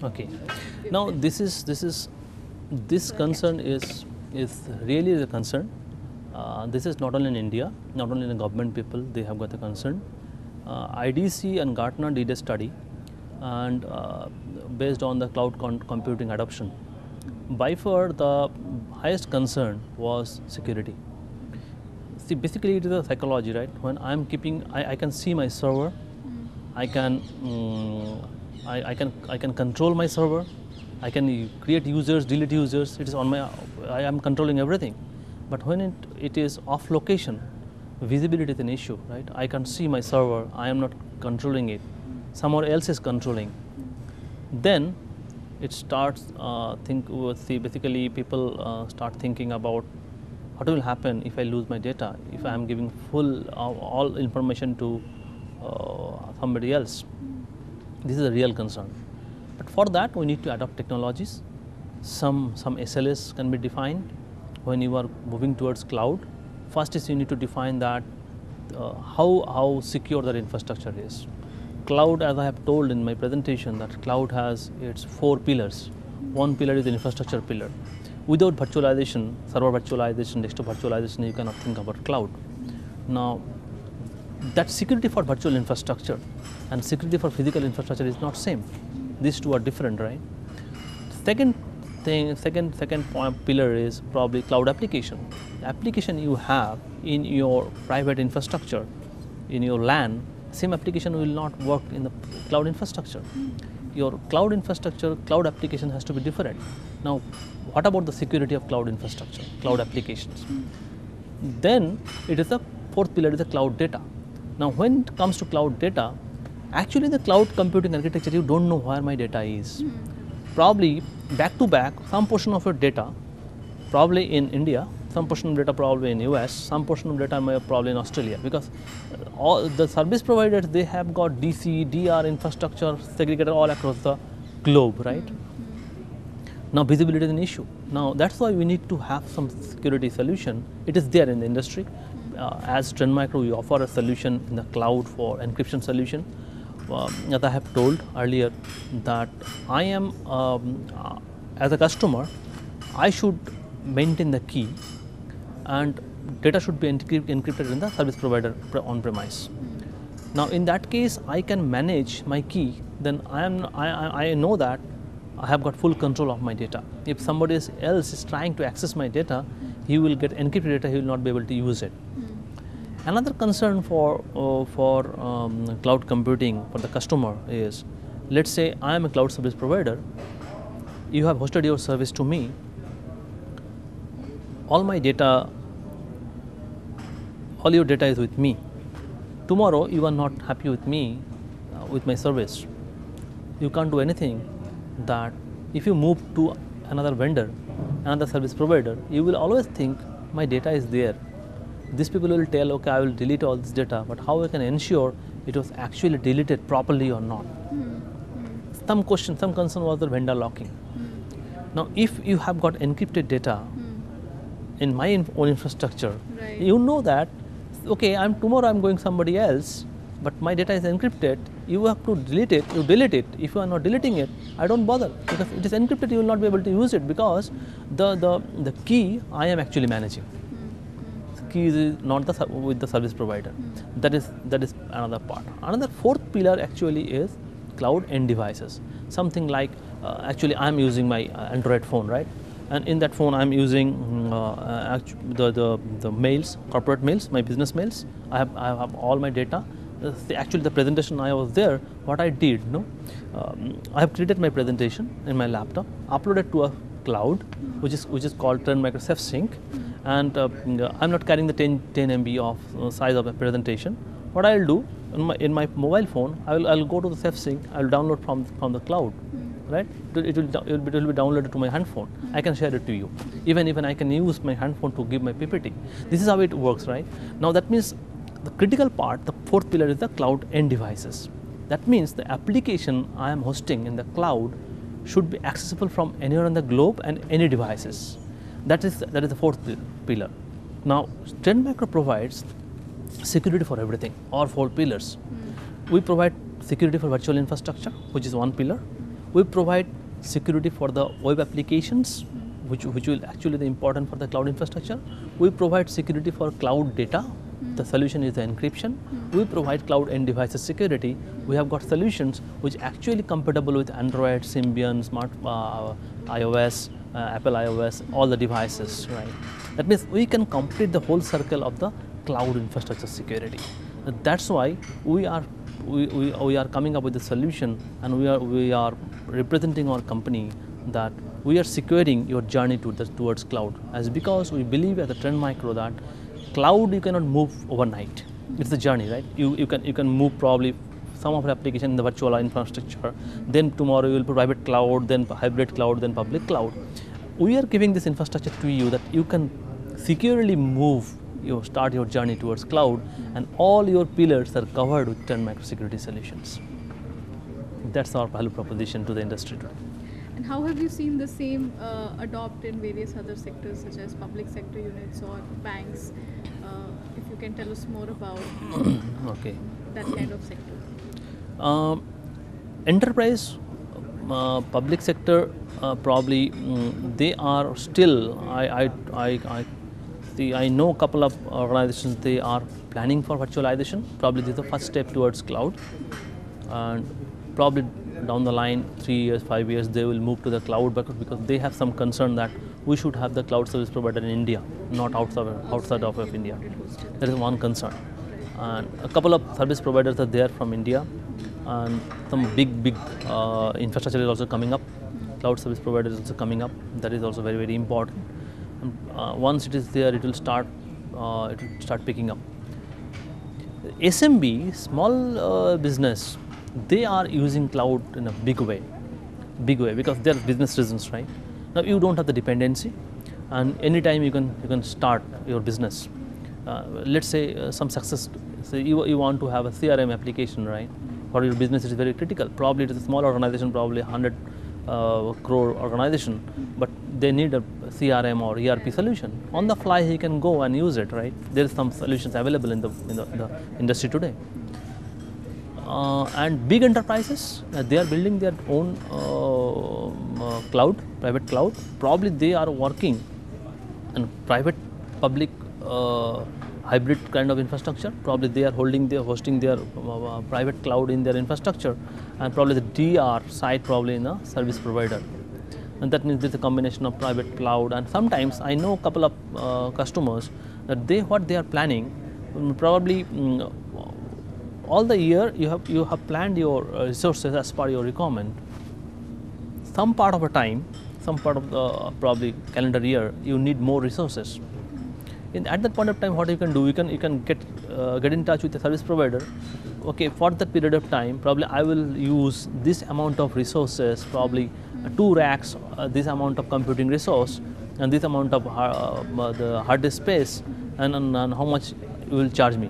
Okay. Now this concern is really the concern. This is not only in India, not only in the government people, they have got a concern. IDC and Gartner did a study, and based on the cloud computing adoption, by far the highest concern was security. See, basically it is a psychology, right? When I'm keeping, I can see my server, I can I can control my server, I can create users, delete users. It is on my, I am controlling everything. But when it is off location, visibility is an issue, right? I can see my server, I am not controlling it, someone else is controlling. Then it starts basically people start thinking about what will happen if I lose my data, if I am giving full all information to somebody else. This is a real concern. But for that we need to adopt technologies. Some SLAs can be defined when you are moving towards cloud. First is you need to define that how secure that infrastructure is. Cloud, as I have told in my presentation, that cloud has its 4 pillars. One pillar is the infrastructure pillar. Without virtualization, server virtualization, desktop virtualization, you cannot think about cloud. Now, that security for virtual infrastructure and security for physical infrastructure is not same. These two are different, right? Second pillar is probably cloud application. The application you have in your private infrastructure, in your LAN, same application will not work in the cloud infrastructure. Your cloud infrastructure, cloud application has to be different. Now, what about the security of cloud infrastructure, cloud applications? Then it is the 4th pillar is the cloud data. Now, when it comes to cloud data, actually the cloud computing architecture, you don't know where my data is. Probably back to back, some portion of your data, probably in India, some portion of data probably in US, some portion of data may probably in Australia, because all the service providers, they have got DC, DR infrastructure segregated all across the globe, right? Now visibility is an issue. Now that's why we need to have some security solution. It is there in the industry. As Trend Micro, we offer a solution in the cloud for encryption solution. As I have told earlier, that I am as a customer, I should maintain the key, and data should be encrypted in the service provider on premise. Now in that case, I can manage my key. Then I know that I have got full control of my data. If somebody else is trying to access my data, he will get encrypted data, he will not be able to use it. Another concern for cloud computing for the customer is, let's say I am a cloud service provider, you have hosted your service to me, all my data, all your data is with me. Tomorrow you are not happy with me, with my service. You can't do anything. That if you move to another vendor, another service provider, you will always think my data is there. These people will tell, okay, I will delete all this data, but how I can ensure it was actually deleted properly or not? Some concern was the vendor locking. Now, if you have got encrypted data in my own infrastructure, right, you know that, okay, tomorrow I'm going somebody else, but my data is encrypted, you have to delete it, you delete it. If you are not deleting it, I don't bother, because it is encrypted, you will not be able to use it, because the key I am actually managing. Key is not with the service provider. That is another part. Another 4th pillar actually is cloud end devices. Something like actually I am using my Android phone, right? And in that phone I am using the mails, corporate mails, my business mails. I have all my data. Actually the presentation I was there, what I did, I have created my presentation in my laptop, uploaded to a cloud, which is called Trend Micro SafeSync, and I'm not carrying the 10 MB of size of a presentation. What I'll do in my mobile phone, I'll go to the SafeSync, I'll download from the cloud, right? It will be downloaded to my handphone. I can share it to you. Even I can use my handphone to give my PPT. This is how it works, right? Now that means the critical part, the 4th pillar, is the cloud end devices. That means the application I am hosting in the cloud should be accessible from anywhere on the globe and any devices. That is the 4th pillar. Now, Trend Micro provides security for everything, all 4 pillars. We provide security for virtual infrastructure, which is 1 pillar. We provide security for the web applications, which will actually be important for the cloud infrastructure. We provide security for cloud data. The solution is the encryption. We provide cloud end devices security. We have got solutions which actually compatible with Android, Symbian, iOS, Apple iOS, all the devices, right? That means we can complete the whole circle of the cloud infrastructure security. That's why we are coming up with a solution, and we are representing our company that we are securing your journey towards cloud, as because we believe at the Trend Micro that cloud you cannot move overnight. It's a journey, right? You can move probably some of the application in the virtual infrastructure, then tomorrow you will put private cloud, then hybrid cloud, then public cloud. We are giving this infrastructure to you that you can securely move, start your journey towards cloud, and all your pillars are covered with Trend Micro security solutions. That's our value proposition to the industry today. And how have you seen the same adopt in various other sectors such as public sector units or banks? If you can tell us more about okay. that kind of sector. Enterprise, public sector, probably they are still. I know a couple of organizations, they are planning for virtualization. Probably this is the first step towards cloud, and probably down the line 3 years, 5 years they will move to the cloud, because they have some concern that we should have the cloud service provider in India, not outside of India. That is one concern. And a couple of service providers are there from India, and some big infrastructure is also coming up. Cloud service provider is also coming up. That is also very important. And once it is there, it will start picking up. SMB, small business, they are using cloud in a big way, because they are business reasons, right? Now you don't have the dependency, and anytime you can start your business. Let's say some success. So you want to have a CRM application, right? For your business, it is very critical. Probably it is a small organization, probably 100 crore organization, but they need a CRM or ERP solution. On the fly, he can go and use it, right? There are some solutions available in the industry today. And big enterprises, they are building their own cloud, private cloud. Probably they are working in private, public, hybrid kind of infrastructure. Probably they are hosting their private cloud in their infrastructure, and probably the DR side probably in a service provider. And that means there's a combination of private cloud. And sometimes I know a couple of customers that what they are planning, probably all the year you have planned your resources as per your requirement. Some part of the time, some part of the probably calendar year, you need more resources. At that point of time, what you can do, you can get in touch with the service provider. Okay, for that period of time, probably I will use this amount of resources, probably 2 racks, this amount of computing resource, and this amount of the hard disk space, and how much you will charge me.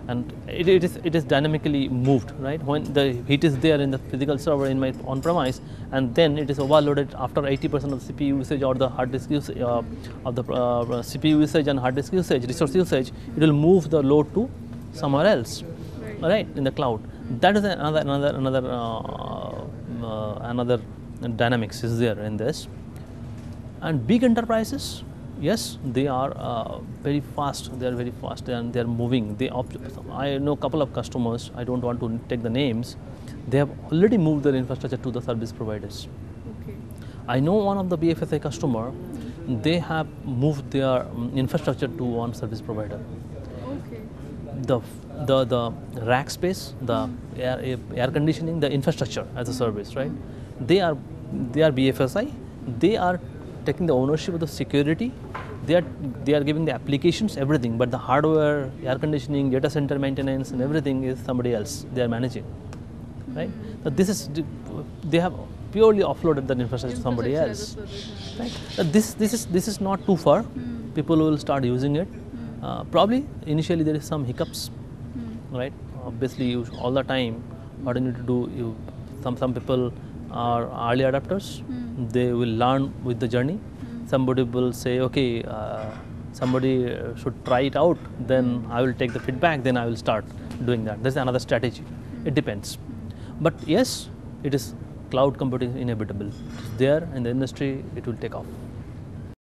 And it is dynamically moved, right? When the heat is there in the physical server in my on-premise, and then it is overloaded after 80% of the CPU usage or the hard disk usage of the CPU usage and hard disk usage, resource usage, it will move the load to somewhere else, right, in the cloud. That is another dynamics is there in this. And big enterprises, yes, they are very fast. They are very fast, and they are moving. I know a couple of customers. I don't want to take the names. They have already moved their infrastructure to the service providers. Okay. I know one of the BFSI customer. They have moved their infrastructure to one service provider. Okay. The rack space, the air conditioning, the infrastructure as a service, right? They are BFSI. They are taking the ownership of the security. They are giving the applications, everything, but the hardware, air conditioning, data center maintenance, and everything is somebody else. They are managing, right? So they have purely offloaded that infrastructure to somebody else, right? This is not too far. People will start using it. Probably initially there is some hiccups, right? Obviously, all the time, what you need to do, some people are early adopters. They will learn with the journey. Somebody will say, okay, somebody should try it out, then I will take the feedback, then I will start doing that. That's another strategy. It depends. But yes, it is cloud computing is inevitable. It's there in the industry, it will take off.